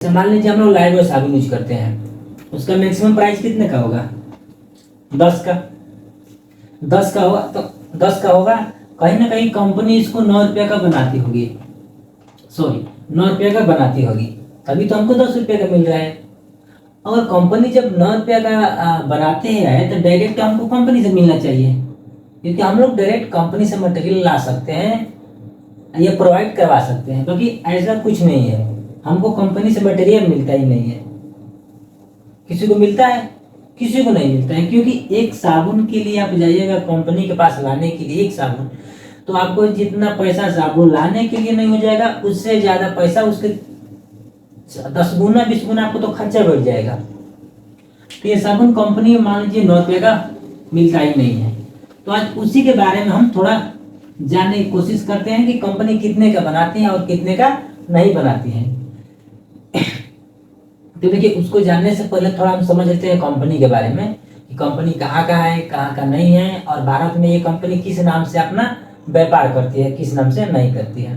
जैसे मान लीजिए हम लोग लाइव बॉय साबुन यूज करते हैं, उसका मैक्सिमम प्राइस कितने का होगा? 10 का। 10 का होगा तो 10 का होगा, कहीं ना कहीं कंपनी इसको 9 रुपये का बनाती होगी, सॉरी 9 रुपये का बनाती होगी, तभी तो हमको 10 रुपये का मिल रहा है। अगर कंपनी जब 9 रुपये का बनाते हैं तो डायरेक्ट हमको कंपनी से मिलना चाहिए, क्योंकि हम लोग डायरेक्ट कंपनी से मटेरियल ला सकते हैं या प्रोवाइड करवा सकते हैं, क्योंकि ऐसा कुछ नहीं है, हमको कंपनी से मटेरियल मिलता ही नहीं है। किसी को मिलता है? किसी को नहीं मिलता है, क्योंकि एक साबुन के लिए आप जाइएगा कंपनी के पास लाने के लिए एक साबुन, तो आपको जितना पैसा साबुन लाने के लिए नहीं हो जाएगा, उससे ज़्यादा पैसा उसके 10 गुना 20 गुना आपको तो खर्चा बढ़ जाएगा। तो ये साबुन कंपनी मान लीजिए 9 रुपये का मिलता ही नहीं है। तो आज उसी के बारे में हम थोड़ा जानने की कोशिश करते हैं कि कंपनी कितने का बनाती है और कितने का नहीं बनाती है। तो देखिए, उसको जानने से पहले थोड़ा हम समझ लेते हैं कंपनी के बारे में कि कंपनी कहाँ का है, कहाँ का नहीं है, और भारत में ये कंपनी किस नाम से अपना व्यापार करती है, किस नाम से नहीं करती है।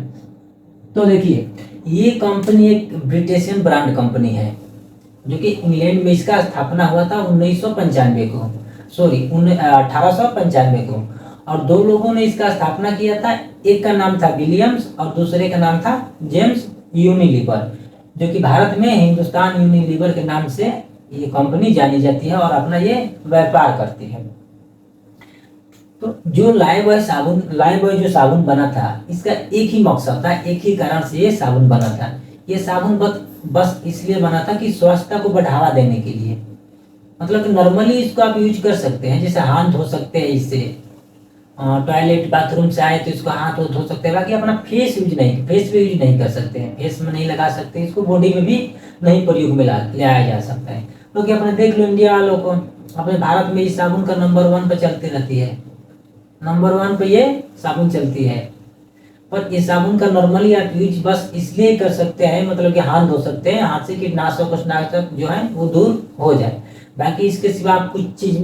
तो देखिए, ये कंपनी एक ब्रिटिशियन ब्रांड कंपनी है, जो कि इंग्लैंड में इसका स्थापना हुआ था 1995 को, सॉरी 1895 को, और 2 लोगों ने इसका स्थापना किया था। एक का नाम था विलियम्स और दूसरे का नाम था जेम्स यूनिलीवर, जो कि भारत में हिंदुस्तान यूनिलीवर के नाम से ये कंपनी जानी जाती है और अपना ये व्यापार करती है। तो जो लाइफबॉय जो साबुन बना था, इसका एक ही मकसद था, एक ही कारण से ये साबुन बना था। ये साबुन बस इसलिए बना था कि स्वच्छता को बढ़ावा देने के लिए, मतलब नॉर्मली इसको आप यूज कर सकते हैं, जैसे हाथ धो सकते हैं इससे, टॉयलेट बाथरूम से आए तो इसको हाथ धो सकते हैं, बाकी अपना फेस पे यूज नहीं कर सकते हैं, फेस में नहीं लगा सकते, इसको बॉडी में भी नहीं प्रयोग में ले आया जा सकता है। क्योंकि अपने देख लो इंडिया वालों को, अपने भारत में इस साबुन का नंबर 1 पे चलती रहती है, नंबर 1 पे ये साबुन चलती है। पर ये साबुन का नॉर्मली आप यूज बस इसलिए कर सकते हैं, मतलब कि हाथ धो सकते हैं, हाथ से कीटनाशक जो है वो दूर हो जाए, बाकी इसके सिवा आप कुछ चीज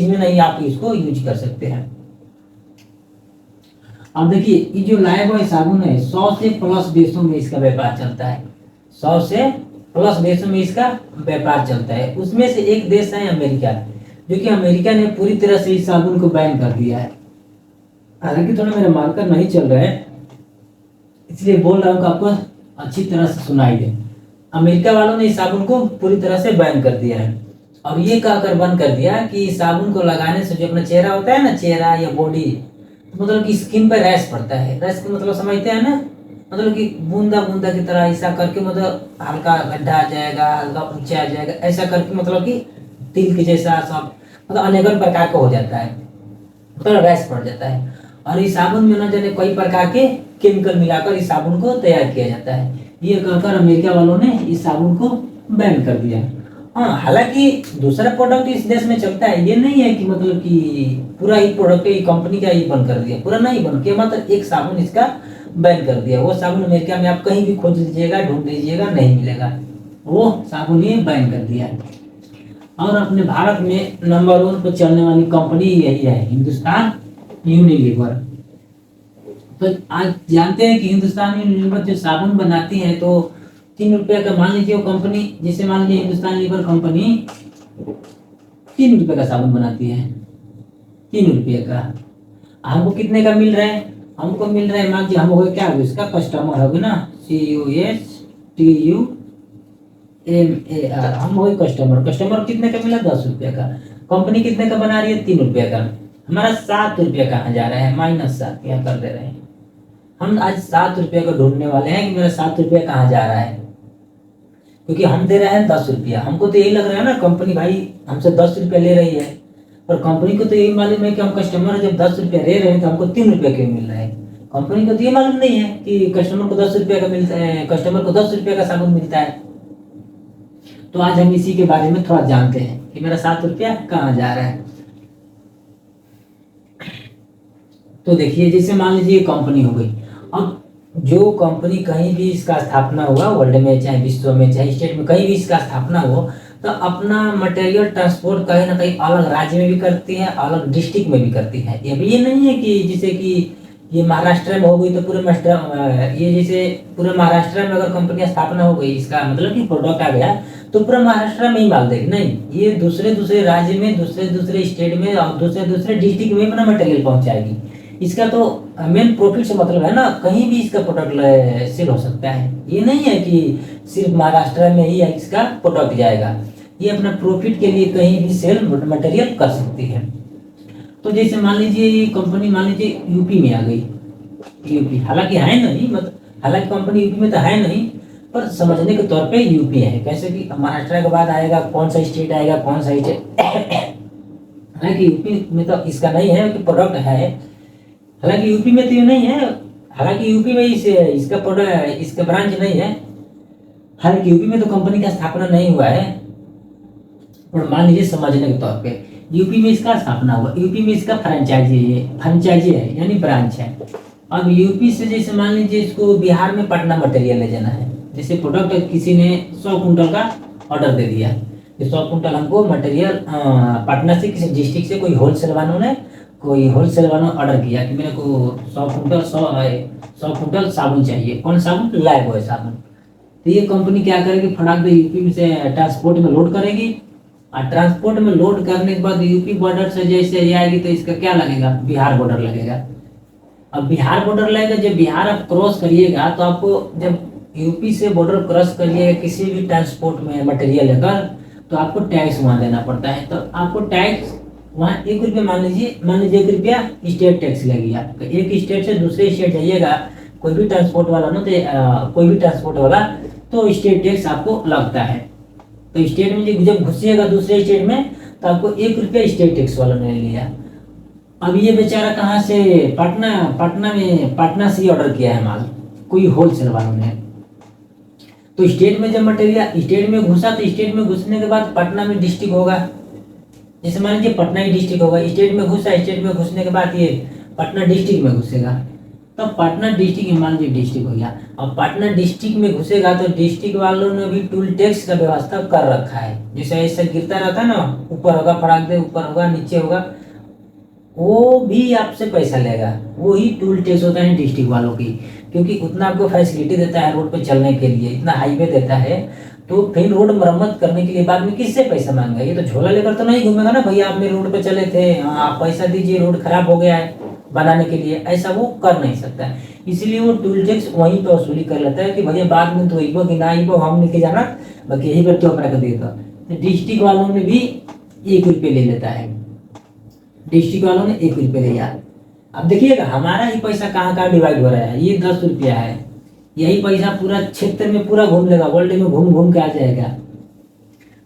में नहीं आप इसको यूज कर सकते हैं। अब देखिए, ये जो लाइफबॉय साबुन है 100 से प्लस देशों में इसका व्यापार चलता है, 100 से प्लस देशों में इसका व्यापार चलता है। उसमें से एक देश है अमेरिका, जो कि अमेरिका ने पूरी तरह से इस साबुन को बैन कर दिया है। हालांकि थोड़ा मेरा मार्कर नहीं चल रहा है, इसलिए बोल रहा हूँ कि आपको अच्छी तरह से सुनाई दे। अमेरिका वालों ने इस साबुन को पूरी तरह से बैन कर दिया है, और ये कहकर बंद कर दिया कि इस साबुन को लगाने से जो अपना चेहरा होता है ना, चेहरा या बॉडी, तो मतलब कि स्किन पर रैश पड़ता है। रैश का मतलब समझते हैं ना, मतलब कि बूंदा बूंदा की तरह ऐसा करके, मतलब हल्का गड्ढा आ जाएगा, हल्का ऊंचा आ जाएगा, ऐसा करके, मतलब कि तिल के जैसा सब, मतलब अनेक प्रकार का हो जाता है, मतलब रैश पड़ जाता है। और इस साबुन में न जाने कई प्रकार के केमिकल मिलाकर इस साबुन को तैयार किया जाता है। ये कहकर अमेरिका वालों ने इस साबुन को बैन कर दिया। हाँ, हालांकि दूसरा प्रोडक्ट इस देश में चलता है, ये नहीं है कि मतलब कि पूरा ही प्रोडक्ट ही कंपनी का ही बंद कर दिया, पूरा नहीं बंद किया, मतलब एक साबुन इसका बैन कर दिया। वो साबुन अमेरिका में आप कहीं भी खोज लीजिएगा, ढूंढ लीजिएगा, नहीं मिलेगा, वो साबुन ही बैन कर दिया। और अपने भारत में नंबर 1 पर चलने वाली कंपनी यही है, हिंदुस्तान यूनिलीवर। तो आज जानते हैं कि हिंदुस्तान यूनिलीवर जो साबुन बनाती है, तो 3 रुपये का मान लीजिए वो कंपनी, जैसे मान लीजिए हिंदुस्तान लीवर कंपनी 3 रुपये का साबुन बनाती है, 3 रुपये का। हमको कितने का मिल रहा है? हमको मिल रहा है, मान लीजिए हम हो क्या हो, इसका कस्टमर होगा ना, CUSTUMAR, हम वही कस्टमर कितने का मिला? 10 रुपये का। कंपनी कितने का बना रही है? 3 रुपये का। हमारा 7 रुपये कहाँ जा रहा है? -7 यहाँ कर दे रहे हैं। हम आज 7 रुपये को ढूंढने वाले हैं कि मेरा 7 रुपये कहाँ जा रहा है, क्योंकि हम दे रहे हैं 10 रुपया। हमको तो यही लग रहा है ना, कंपनी भाई हमसे 10 रुपया ले रही है, पर कंपनी को तो यही मालूम है कि हम कस्टमर जब 10 रुपया ले रहे हैं तो हमको 3 रुपये क्यों मिल रहा है। कंपनी को तो ये मालूम नहीं है कि कस्टमर को 10 रुपये का मिलता है, कस्टमर को 10 रुपये का साबुन मिलता है। तो आज हम इसी के बारे में थोड़ा जानते हैं कि मेरा 7 रुपया कहाँ जा रहा है। तो देखिए, जैसे मान लीजिए कंपनी हो गई, अब जो कंपनी कहीं भी इसका स्थापना हुआ, वर्ल्ड में चाहे विश्व में चाहे स्टेट में कहीं भी इसका स्थापना हो, तो अपना मटेरियल ट्रांसपोर्ट कहीं ना कहीं अलग राज्य में भी करती है, अलग डिस्ट्रिक्ट में भी करती है। ये भी ये नहीं है कि जैसे कि ये महाराष्ट्र में हो गई तो पूरे महाराष्ट्र, ये जैसे पूरे महाराष्ट्र में अगर कंपनी की स्थापना हो गई, इसका मतलब कि प्रोडक्ट आ गया तो पूरा महाराष्ट्र में ही माल देगी नहीं, ये दूसरे दूसरे राज्य में, दूसरे दूसरे स्टेट में और दूसरे दूसरे डिस्ट्रिक्ट में अपना मटेरियल पहुंचाएगी। इसका तो मेन प्रॉफिट से मतलब है ना, कहीं भी इसका प्रोडक्ट सेल हो सकता है। ये नहीं है कि सिर्फ महाराष्ट्र में ही इसका प्रोडक्ट जाएगा, ये अपना प्रॉफिट के लिए कहीं भी सेल मटेरियल कर सकती है। तो जैसे मान लीजिए ये कंपनी मान लीजिए यूपी में आ गई, यूपी हालांकि है नहीं, मतलब हालांकि कंपनी यूपी में तो है नहीं, पर समझने के तौर पे यूपी है। कैसे कि महाराष्ट्र के बाद आएगा कौन सा स्टेट आएगा, कौन सा स्टेट हालांकि यूपी में तो इसका नहीं है कि प्रोडक्ट है, हालांकि यूपी में तो ये नहीं है, हालांकि यूपी में इसका प्रोडक्ट, इसका ब्रांच नहीं है, हालांकि यूपी में तो कंपनी का स्थापना नहीं हुआ है। और मान लीजिए समझने के तौर पे यूपी में इसका स्थापना हुआ, यूपी में इसका फ्रेंचाइजी है यानी ब्रांच है। अब यूपी से जैसे मान लीजिए इसको बिहार में पटना मटेरियल ले जाना है, जैसे प्रोडक्ट किसी ने 100 कुंटल का ऑर्डर दे दिया, 100 कुंटल हमको मटेरियल पटना से किसी डिस्ट्रिक्ट से कोई होलसेल वालों ने ऑर्डर किया कि मेरे को 100 कुंटल साबुन चाहिए। कौन साबुन? लाइफबॉय साबुन। तो ये कंपनी क्या करेगी, फटाक से यूपी से ट्रांसपोर्ट में लोड करेगी, और ट्रांसपोर्ट में लोड करने के बाद यूपी बॉर्डर से जैसे ये आएगी तो इसका क्या लगेगा, बिहार बॉर्डर लगेगा। अब बिहार बॉर्डर लगेगा, जब बिहार आप क्रॉस करिएगा तो आपको, जब यूपी से बॉर्डर क्रॉस करिएगा किसी भी ट्रांसपोर्ट में मटेरियल लेकर, तो आपको टैक्स वहाँ देना पड़ता है। तो आपको टैक्स वहाँ 1 रुपया, मान लीजिए 1 रुपया स्टेट टैक्स लगेगी। आपका एक स्टेट से दूसरे स्टेट जाइएगा, कोई भी ट्रांसपोर्ट वाला ना, तो कोई भी ट्रांसपोर्ट वाला तो स्टेट टैक्स आपको लगता है। तो स्टेट में जब घुसिएगा दूसरे स्टेट में तो आपको 1 रुपया स्टेट टैक्स वाला ने लिया। अब ये बेचारा कहाँ से, पटना से ही ऑर्डर किया है माल, कोई होलसेल वालों ने। तो स्टेट में जब मटेरियल स्टेट में घुसा, तो स्टेट में घुसने के बाद पटना में डिस्ट्रिक्ट होगा, जैसे मान लीजिए पटना ही डिस्ट्रिक्ट होगा, स्टेट में घुसा, स्टेट में घुसने के बाद ये पटना डिस्ट्रिक्ट में घुसेगा, तो पटना डिस्ट्रिक्ट मान लीजिए डिस्ट्रिक्ट हो गया। अब पटना डिस्ट्रिक्ट में घुसेगा तो डिस्ट्रिक्ट वालों ने भी टूल टैक्स का व्यवस्था कर रखा है, जैसे ऐसे गिरता रहता है ना, ऊपर होगा फटाक दे, ऊपर होगा नीचे होगा, वो भी आपसे पैसा लेगा। वो ही टूल टैक्स होता है डिस्ट्रिक्ट वालों की, क्योंकि उतना आपको फैसिलिटी देता है रोड पे चलने के लिए, इतना हाईवे देता है, तो फिर रोड मरम्मत करने के लिए बाद में किससे पैसा मांगेगा? ये तो झोला लेकर तो नहीं घूमेगा ना, भैया आप मेरे रोड पे चले थे, आप पैसा दीजिए, रोड खराब हो गया है बनाने के लिए, ऐसा वो कर नहीं सकता। इसलिए वो टूल टैक्स वहीं पे वसूली कर लेता है कि भैया बाद में तो इबो कि ना इबो हम लेके जाना, बाकी यही पर तो अपना कर देगा। तो डिस्ट्रिक्ट वालों ने भी 1 रुपये ले लेता है, डिस्ट्रिक्ट वालों ने 1 रुपये लिया। अब देखिएगा हमारा ही पैसा कहाँ कहाँ डिवाइड हो रहा है, ये 10 रुपया है, यही पैसा पूरा क्षेत्र में पूरा घूम लेगा, वर्ल्ड में घूम घूम के आ जाएगा।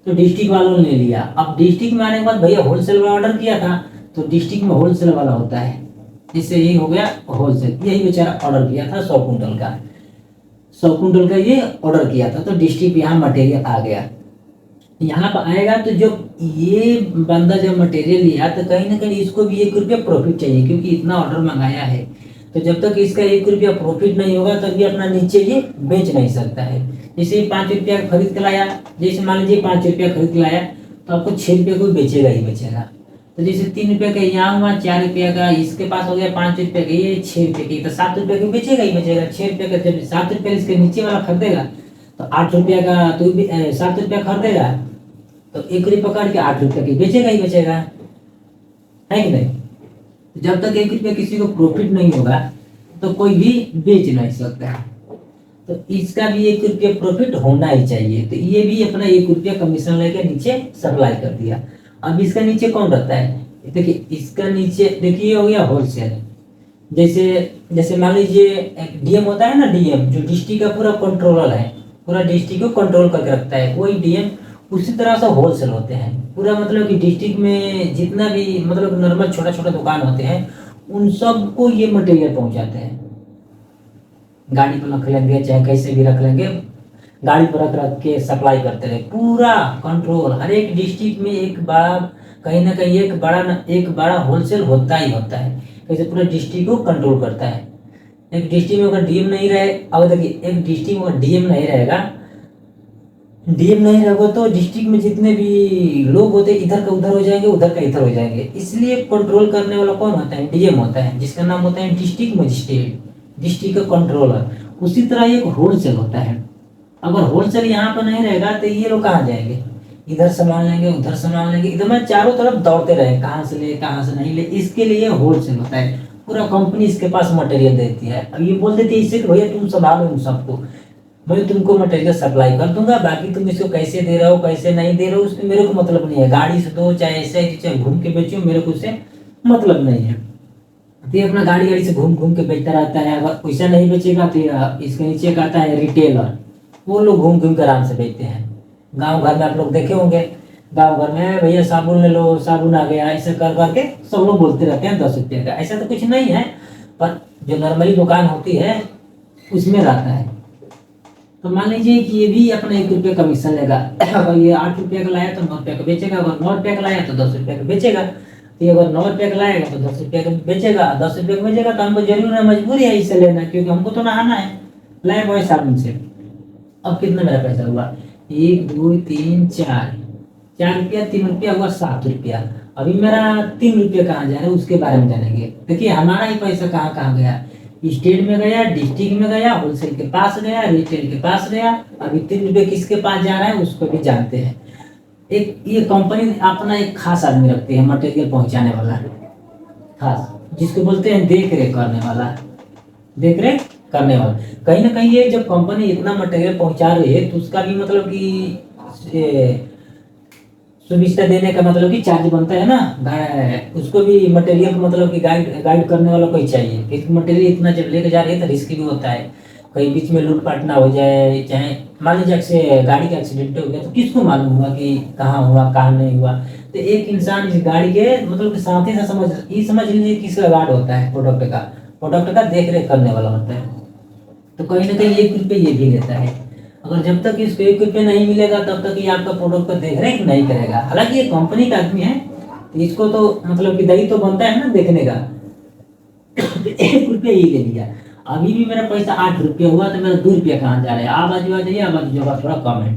तो डिस्ट्रिक्ट वालों ने ले लिया। अब डिस्ट्रिक्ट में आने के बाद भैया होलसेल वाला ऑर्डर किया था, तो डिस्ट्रिक्ट में होलसेल वाला होता है, जिससे ये हो गया होलसेल। यही बेचारा ऑर्डर किया था 100 कुंटल का, 100 कुंटल का ये ऑर्डर किया था, तो डिस्ट्रिक्ट यहाँ मटेरियल आ गया। यहाँ पर आएगा तो जो ये बंदा जब मटेरियल लिया तो कहीं ना कहीं इसको भी 1 रुपया प्रॉफिट चाहिए, क्योंकि इतना ऑर्डर मंगाया है। तो जब तक इसका 1 रुपया प्रॉफिट नहीं होगा तब ये अपना नीचे ये बेच नहीं सकता है। जैसे 5 रुपया खरीद के लाया, जैसे मान लीजिए 5 रुपया खरीद के लाया, तो आपको 6 रुपये को बेचेगा ही बेचेगा। तो जैसे 3 रुपये का यहाँ हुआ, 4 रुपये का इसके पास हो गया, 5 रुपये का ये, 6 रुपये की, तो 7 रुपये को बेचेगा ही बेचेगा। 6 रुपये का जब 7 रुपये इसके नीचे वाला खरीदेगा तो 8 रुपये का, तो 7 रुपया खरीदेगा तो 1 रुपये पकड़ के 8 रुपये की बेचेगा ही बेचेगा, है कि नहीं? जब तक 1 रुपया किसी को प्रॉफिट नहीं होगा तो कोई भी बेच नहीं सकता। तो इसका भी 1 रुपया प्रॉफिट होना ही चाहिए। तो ये भी अपना 1 रुपया कमीशन लेके नीचे सप्लाई कर दिया। अब इसका नीचे कौन रहता है? देखिए इसका नीचे देखिए हो गया होलसेल। जैसे मान लीजिए डीएम होता है ना, डीएम जो डिस्ट्रिक्ट का पूरा कंट्रोलर है, पूरा डिस्ट्रिक्ट को कंट्रोल करके रखता है, कोई डीएम उसी तरह से होलसेल होते हैं। पूरा मतलब कि डिस्ट्रिक्ट में जितना भी मतलब नॉर्मल छोटा छोटा दुकान होते हैं उन सबको ये मटेरियल पहुंचाते हैं। गाड़ी पर रख लेंगे, चाहे कैसे भी रख लेंगे, गाड़ी पर रख रख के सप्लाई करते रहे। पूरा कंट्रोल हर एक डिस्ट्रिक्ट में एक बड़ा, कहीं ना कहीं एक बड़ा होलसेल होता ही होता है, कैसे पूरे डिस्ट्रिक्ट को कंट्रोल करता है। एक डिस्ट्रिक्ट में अगर डीएम नहीं रहे, अब देखिए एक डिस्ट्रिक्ट में अगर डीएम नहीं रहेगा डीएम नहीं रहोगे तो डिस्ट्रिक्ट में जितने भी लोग होते हैं इधर का उधर हो जाएंगे, उधर का इधर हो जाएंगे। इसलिए कंट्रोल करने वाला कौन होता है? डीएम होता है, जिसका नाम होता है डिस्ट्रिक्ट मजिस्ट्रेट, डिस्ट्रिक्ट का कंट्रोलर। उसी तरह एक होलसेल होता है। अगर होलसेल यहाँ पर नहीं रहेगा तो ये लोग कहाँ जाएंगे? इधर संभाल लेंगे, उधर संभाल लेंगे, इधर में चारों तरफ दौड़ते रहे, कहाँ से ले कहाँ से नहीं ले। इसके लिए होलसेल होता है। पूरा कंपनी इसके पास मटेरियल देती है। अब ये बोल देती है इससे कि भैया तुम संभालो इन सबको, मैं तुमको मटेरियल सप्लाई कर दूंगा, बाकी तुम इसको कैसे दे रहे हो कैसे नहीं दे रहे हो उसमें मेरे को मतलब नहीं है। गाड़ी से दो चाहे ऐसे चाहे घूम के बेचो, मेरे को उससे मतलब नहीं है। तो ये अपना गाड़ी गाड़ी से घूम घूम के बेचता रहता है। अगर पैसा नहीं बेचेगा तो इसके नीचे एक आता है रिटेलर, वो लोग घूम घूम कर आराम से बेचते हैं। गांव घर में आप लोग देखे होंगे, गांव घर में भैया साबुन ले लो, साबुन आ गया, ऐसे कर करके सब लोग बोलते रहते हैं 10 रुपये का। ऐसा तो कुछ नहीं है, पर जो नॉर्मली दुकान होती है उसमें रहता है। तो मान लीजिए कि ये भी अपना 1 रुपये कमीशन लेगा। अगर ये 8 रुपये का लाया तो 9 रुपये का बेचेगा, अगर 9 रुपये का लाया तो 10 रुपये का बेचेगा। तो ये अगर 9 रुपये का लाएगा तो 10 रुपये का बेचेगा, 10 रुपये का बेचेगा। तो हमको जरूर है, मजबूरी है इसे लेना, क्योंकि हमको तो नहाना है। लाए बॉय साबुन से। अब कितना मेरा पैसा हुआ? 1 2 3 4, 4 रुपया, 3 रुपया हुआ 7 रुपया। अभी मेरा 3 रुपये कहाँ जा रहा है उसके बारे में जानेंगे। देखिए हमारा ही पैसा कहाँ कहाँ गया। स्टेट में गया, डिस्ट्रिक्ट में गया, होलसेल के पास गया, रिटेल के पास गया। अभी 3 रुपये किसके पास जा रहा है उसको भी जानते हैं। एक ये कंपनी अपना एक खास आदमी रखती है मटेरियल पहुंचाने वाला, खास, जिसको बोलते हैं देख रेख करने वाला। देख रेख करने वाला कहीं ना कहीं ये जब कंपनी इतना मटेरियल पहुंचा रही है तो उसका भी मतलब कि सुविधा देने का मतलब कि चार्ज बनता है ना। उसको भी मटेरियल को मतलब कि गाइड गाइड करने वाला कोई चाहिए, क्योंकि मटेरियल इतना जब लेके जा रही है तो रिस्क भी होता है। कहीं बीच में लूटपाट ना हो जाए, चाहे मान लीजिए से गाड़ी का एक्सीडेंट हो गया तो किसको मालूम हुआ कि कहाँ हुआ कहाँ नहीं हुआ। तो एक इंसान इस गाड़ी के मतलब कि साथी से समझ लीजिए किसका गार्ड होता है, प्रोडक्ट का देख रेख करने वाला होता है। तो कहीं ना कहीं 1 रुपये ये भी लेता है। अगर जब तक इसको 1 रुपये नहीं मिलेगा तब तक ये आपका प्रोडक्ट का देख रेख नहीं करेगा। हालांकि ये कंपनी का आदमी है तो इसको तो मतलब कि दही तो बनता है ना देखने का। 1 रुपया ही ले लिया। अभी भी मेरा पैसा 8 रुपये हुआ तो मेरा 2 रुपया कहाँ जा रहा है? आप बाजू आ जाइए, आप बाजू जगह थोड़ा कम है।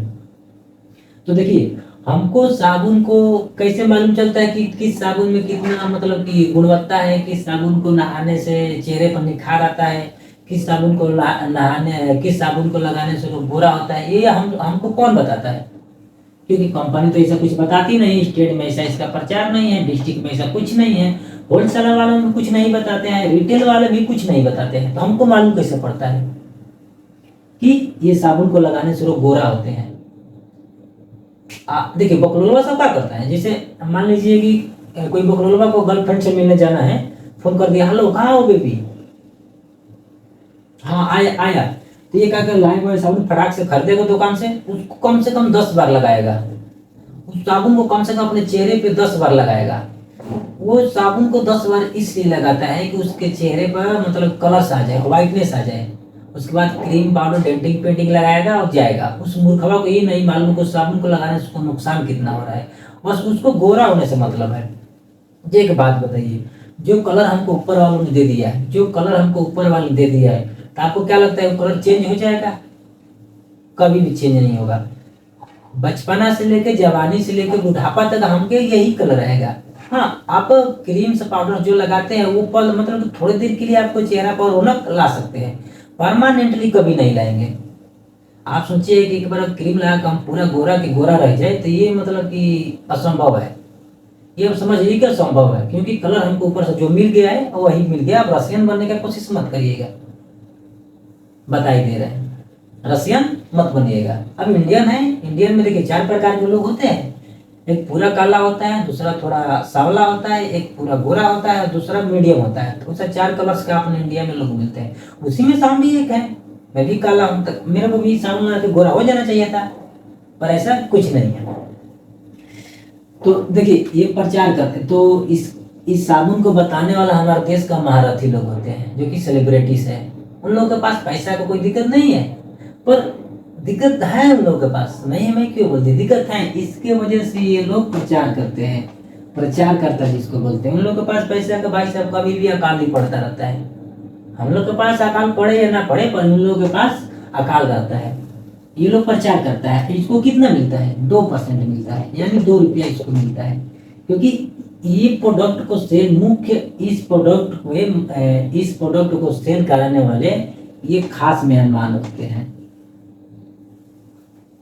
तो देखिए हमको साबुन को कैसे मालूम चलता है कि किस साबुन में कितना मतलब कि गुणवत्ता है, किस साबुन को नहाने से चेहरे पर निखार आता है, किस साबुन को नहाने किस साबुन को लगाने से लोग गोरा होता है, ये हमको कौन बताता है? क्योंकि कंपनी तो ऐसा कुछ बताती नहीं। स्टेट में ऐसा इसका प्रचार नहीं है, डिस्ट्रिक्ट में ऐसा कुछ नहीं है, होलसेलर वालों में कुछ नहीं बताते हैं, रिटेल वाले भी कुछ नहीं बताते हैं। तो हमको मालूम कैसे पड़ता है कि ये साबुन को लगाने से लोग गोरा होते हैं? देखिए बकलोलवा सब क्या करता है, जैसे मान लीजिए कि कोई बकलोलवा को गर्लफ्रेंड से मिलने जाना है, फोन कर दिया, हेलो कहाँ हो बेबी, हाँ आया आया। तो ये क्या कर लाइव बॉय साबुन फटाक से खरीदेगा दुकान से, उसको कम से कम 10 बार लगाएगा। उस साबुन को कम से कम अपने चेहरे पे 10 बार लगाएगा। वो साबुन को 10 बार इसलिए लगाता है कि उसके चेहरे पर मतलब कलर्स आ जाए, व्हाइटनेस आ जाए। उसके बाद क्रीम पाउडर डेंटिंग पेंटिंग लगाएगा और जाएगा। उस मूर्खवा को ये नहीं मालूम कि साबुन को लगाने से उसको नुकसान कितना हो रहा है, बस उसको गोरा होने से मतलब है। एक बात बताइए, जो कलर हमको ऊपर वालों ने दे दिया है, जो कलर हमको ऊपर वाले ने दे दिया है, तो आपको क्या लगता है वो कलर चेंज हो जाएगा? कभी भी चेंज नहीं होगा। बचपना से लेकर जवानी से लेकर बुढ़ापा तक हमके यही कलर रहेगा। हाँ, आप क्रीम से पाउडर जो लगाते हैं वो पल मतलब थोड़ी देर के लिए आपको चेहरा पर रौनक ला सकते हैं, परमानेंटली कभी नहीं लाएंगे। आप सोचिए कि एक बार क्रीम लगा कर हम पूरा गोरा के गोरा रह जाए तो ये मतलब कि असंभव है। ये आप समझिए कि असंभव है, क्योंकि कलर हमको ऊपर से जो मिल गया है वही मिल गया। आप रसियन बनने का कोशिश मत करिएगा, बताई दे रहे हैं, रसियन मत बनिएगा। अब इंडियन है, इंडियन में देखिए 4 प्रकार के लोग होते हैं। एक पूरा काला होता है, दूसरा थोड़ा सांवला होता है, एक पूरा गोरा होता है, दूसरा मीडियम होता है। तो ऐसा 4 कलर्स का अपने इंडिया में लोग मिलते हैं। उसी में शाम भी एक है, मैं भी काला हूँ, तक मेरे को भी सांवला के गोरा हो जाना चाहिए था, पर ऐसा कुछ नहीं है। तो देखिए ये प्रचार करते हैं। तो इस साबुन को बताने वाला हमारे देश का महारथी लोग होते हैं, जो कि सेलिब्रिटीज है। उन लोगों के पास पैसा का कोई दिक्कत नहीं है, पर दिक्कत है उन लोगों के पास, नहीं मैं क्यों बोलती, दिक्कत है। इसके वजह से ये लोग प्रचार करते हैं, प्रचार करता जिसको बोलते हैं। उन लोगों के पास पैसा का भाई साहब कभी भी अकाल ही पड़ता रहता है। हम लोग के पास अकाल पड़े या ना पड़े, पर उन लोगों के पास अकाल रहता है। ये लोग प्रचार करता है, इसको कितना मिलता है? 2% मिलता है, यानी 2 रुपया इसको मिलता है। क्योंकि ये प्रोडक्ट को सेल मुख्य इस प्रोडक्ट को सेल कराने वाले ये खास मेहमान होते हैं।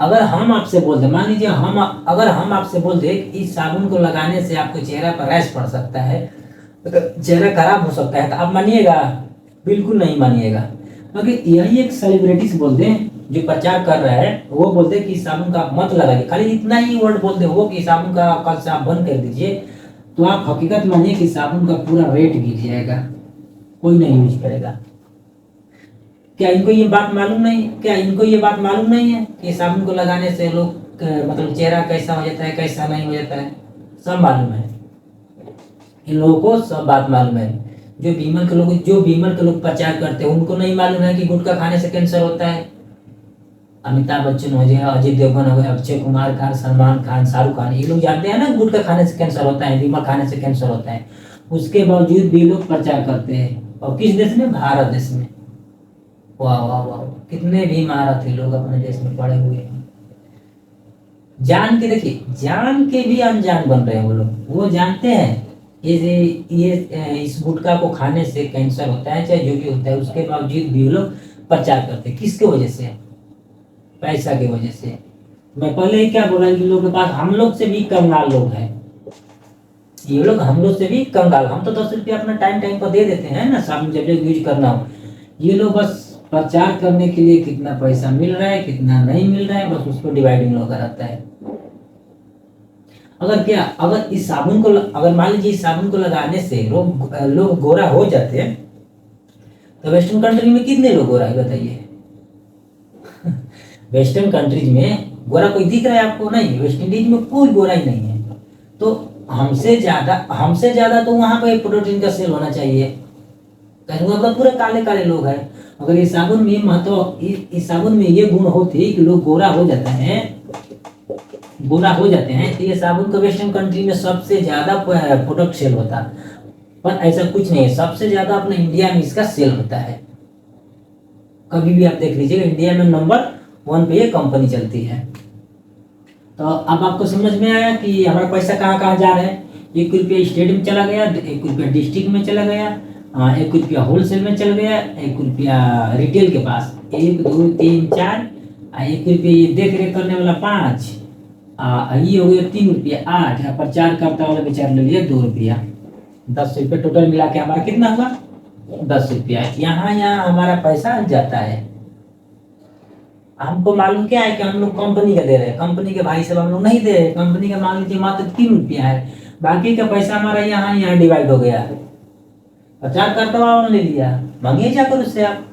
अगर हम आपसे बोल दे, मान लीजिए अगर हम आपसे बोल दे कि इस साबुन को लगाने से आपके चेहरा पर रैश पड़ सकता है, चेहरा खराब हो सकता है, तो आप मानिएगा? बिल्कुल नहीं मानिएगा। क्योंकि यही एक सेलिब्रिटी से बोल दें जो प्रचार कर रहा है, वो बोलते कि साबुन का आप मत लगाइए, खाली इतना ही वर्ड बोलते हो कि साबुन का कल से आप बंद कर दीजिए, तो आप हकीकत मानिए कि साबुन का पूरा रेट गिर जाएगा, कोई नहीं यूज करेगा। क्या इनको ये बात मालूम नहीं है कि साबुन को लगाने से लोग मतलब चेहरा कैसा हो जाता है, कैसा नहीं हो जाता है? सब मालूम है, इन लोगों को सब बात मालूम है। जो बीमर के लोग प्रचार करते हैं उनको नहीं मालूम है कि गुटखा खाने से कैंसर होता है। अमिताभ बच्चन हो गया, अजय देवगन हो गया, अक्षय कुमार खान, सलमान खान, शाहरुख खान, ये लोग जानते हैं ना गुटखा खाने से कैंसर होता है, बीमर खाने से कैंसर होता है। उसके बावजूद भी लोग प्रचार करते हैं। और किस देश में? भारत देश में। वाह वाह वाह, कितने भी महारथी लोग अपने देश में पड़े हुए हैं। जान के देखिए, जान के भी अनजान बन रहे हैं वो लोग। वो जानते हैं ये इस गुटखा को खाने से कैंसर होता है, चाहे जो भी होता है, उसके बावजूद भी वो लोग प्रचार करते हैं। किसके वजह से? पैसा की वजह से। मैं पहले ही क्या बोला कि लोगों के पास हम लोग से भी कंगाल लोग हैं। ये लोग हम लोग से भी कंगाल। हम तो 10 रुपया अपना टाइम पर दे देते हैं ना साबुन जब यूज करना हो। ये लोग बस प्रचार करने के लिए कितना पैसा मिल रहा है कितना नहीं मिल रहा है, बस उसको डिवाइडिंग लगा रहता है। अगर इस साबुन को, अगर मान लीजिए इस साबुन को लगाने से लोग गोरा हो जाते हैं, तो वेस्टर्न कंट्री में कितने लोग गोरा है बताइए? वेस्टर्न कंट्रीज में गोरा कोई दिख रहा है आपको? नहीं। वेस्ट इंडीज में कोई गोरा ही नहीं है। तो हमसे ज्यादा तो वहां पे प्रोटीन का सेल होना चाहिए। मतलब पूरे काले काले लोग हैं। अगर इस साबुन में ये गुण होते कि लोग गोरा हो जाते हैं, तो ये साबुन को वेस्टर्न कंट्री में सबसे ज्यादा प्रोडक्ट सेल होता। पर ऐसा कुछ नहीं है, सबसे ज्यादा अपने इंडिया में इसका सेल होता है। कभी भी आप देख लीजिएगा, इंडिया में नंबर 1 पे ये कंपनी चलती है। तो अब आपको समझ में आया कि हमारा पैसा कहाँ कहाँ जा रहा है। 1 रुपया स्टेट में चला गया, 1 रुपया डिस्ट्रिक्ट में चला गया, 1 रुपया होलसेल में चल गया, 1 रुपया रिटेल के पास, 1 2 3 4, 1 रुपया ये देख रेख करने वाला 5, ये हो गया 3 रुपया 8, प्रचार करता वाला बेचारा ले लिया 2 रुपया, 10 रुपया टोटल मिला के हमारा कितना हुआ? 10 रुपया। यहाँ हमारा पैसा जाता है। हमको मालूम क्या है कि हम लोग कंपनी का दे रहे हैं, कंपनी के भाई साहब हम लोग नहीं दे रहे। कंपनी का मान लीजिए मात्र 3 रुपया है, बाकी का पैसा हमारा यहाँ डिवाइड हो गया। प्रचार करता हुआ ले लिया, मांगिए जाकर उससे आप।